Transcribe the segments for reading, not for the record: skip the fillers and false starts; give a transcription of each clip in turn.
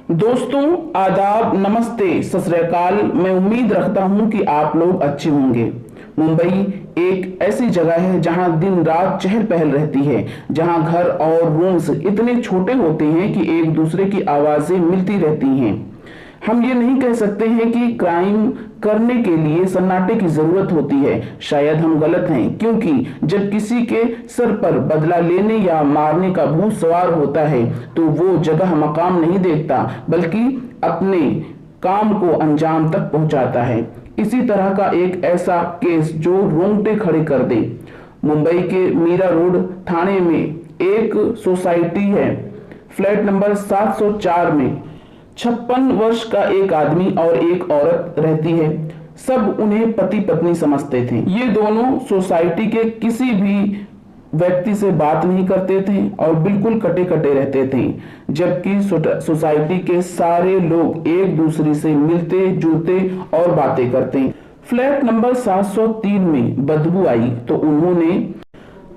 दोस्तों, आदाब, नमस्ते, सत श्री अकाल। मैं उम्मीद रखता हूं कि आप लोग अच्छे होंगे। मुंबई एक ऐसी जगह है जहां दिन रात चहल पहल रहती है, जहां घर और रूम्स इतने छोटे होते हैं कि एक दूसरे की आवाजें मिलती रहती हैं। हम ये नहीं कह सकते हैं कि क्राइम करने के लिए सन्नाटे की जरूरत होती है। शायद हम गलत हैं, क्योंकि जब किसी के सर पर बदला लेने या मारने का भूत सवार होता है तो वो जगह मकाम नहीं देखता, बल्कि अपने काम को अंजाम तक पहुंचाता है। इसी तरह का एक ऐसा केस जो रोंगटे खड़े कर दे। मुंबई के मीरा रोड थाने में एक सोसाइटी है, फ्लैट नंबर 704 में 56 वर्ष का एक आदमी और एक औरत रहती है। सब उन्हें पति पत्नी समझते थे। ये दोनों सोसाइटी के किसी भी व्यक्ति से बात नहीं करते थे और बिल्कुल कटे कटे रहते थे, जबकि सोसाइटी के सारे लोग एक दूसरे से मिलते जुलते और बातें करते। फ्लैट नंबर 703 में बदबू आई तो उन्होंने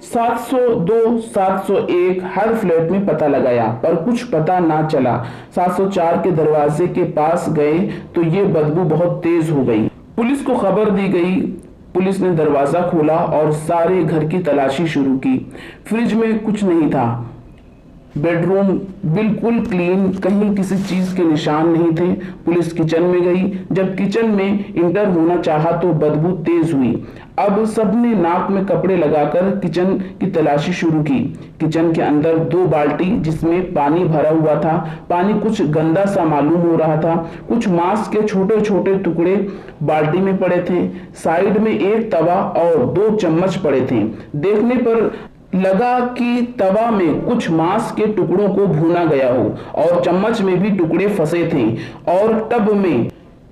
702, 701 हर फ्लैट में पता लगाया, पर कुछ पता ना चला। 704 के दरवाजे के पास गए तो ये बदबू बहुत तेज हो गई। पुलिस को खबर दी गई। पुलिस ने दरवाजा खोला और सारे घर की तलाशी शुरू की। फ्रिज में कुछ नहीं था, बेडरूम बिल्कुल क्लीन, कहीं किसी चीज के निशान नहीं थे। पुलिस किचन में गई। जब किचन में इंटर होना चाहा तो बदबू तेज हुई। अब सबने नाक में कपड़े लगाकर किचन की तलाशी शुरू की। किचन के अंदर 2 बाल्टी जिसमें पानी भरा हुआ था। पानी कुछ गंदा सा मालूम हो रहा था। कुछ मांस के छोटे छोटे टुकड़े बाल्टी में पड़े थे। साइड में एक तवा और 2 चम्मच पड़े थे। देखने पर लगा कि तवा में कुछ मांस के टुकड़ों को भूना गया हो और चम्मच में भी टुकड़े फंसे थे, और टब में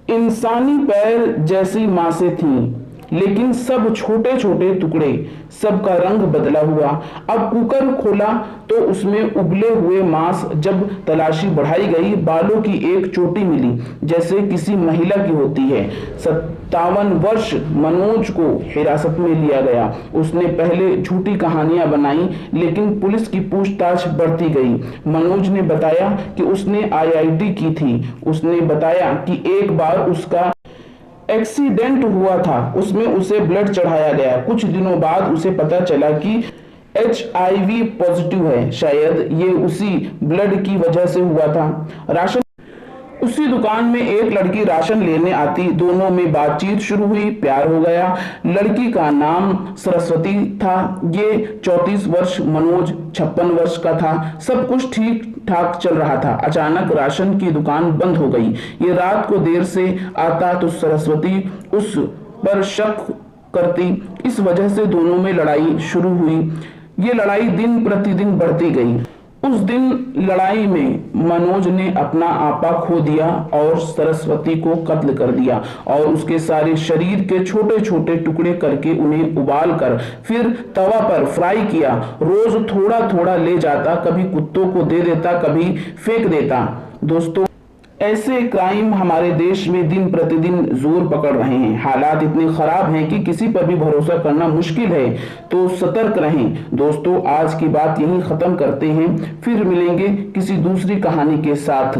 इंसानी पैर जैसी मांसें थीं, लेकिन सब छोटे छोटे टुकड़े। सबका रंग बदला हुआ। अब कुकर खोला तो उसमें उबले हुए मांस। जब तलाशी बढ़ाई गई, बालों की एक चोटी मिली जैसे किसी महिला की होती है। 57 वर्ष मनोज को हिरासत में लिया गया। उसने पहले झूठी कहानियां बनाई, लेकिन पुलिस की पूछताछ बढ़ती गई। मनोज ने बताया कि उसने IIT की थी। उसने बताया कि एक बार उसका एक्सीडेंट हुआ था, उसमें उसे ब्लड चढ़ाया गया। कुछ दिनों बाद उसे पता चला कि HIV पॉजिटिव है। शायद ये उसी ब्लड की वजह से हुआ था। राशन उसी दुकान में एक लड़की राशन लेने आती। दोनों में बातचीत शुरू हुई, प्यार हो गया। लड़की का नाम सरस्वती था। ये 34 वर्ष, मनोज 56 वर्ष का था। सब कुछ ठीक ठाक चल रहा था। अचानक राशन की दुकान बंद हो गई। ये रात को देर से आता तो सरस्वती उस पर शक करती। इस वजह से दोनों में लड़ाई शुरू हुई। ये लड़ाई दिन प्रतिदिन बढ़ती गई। उस दिन लड़ाई में मनोज ने अपना आपा खो दिया और सरस्वती को कत्ल कर दिया, और उसके सारे शरीर के छोटे छोटे टुकड़े करके उन्हें उबाल कर फिर तवा पर फ्राई किया। रोज थोड़ा थोड़ा ले जाता, कभी कुत्तों को दे देता, कभी फेंक देता। दोस्तों, ऐसे क्राइम हमारे देश में दिन प्रतिदिन जोर पकड़ रहे हैं। हालात इतने खराब हैं कि किसी पर भी भरोसा करना मुश्किल है, तो सतर्क रहें। दोस्तों, आज की बात यहीं खत्म करते हैं, फिर मिलेंगे किसी दूसरी कहानी के साथ।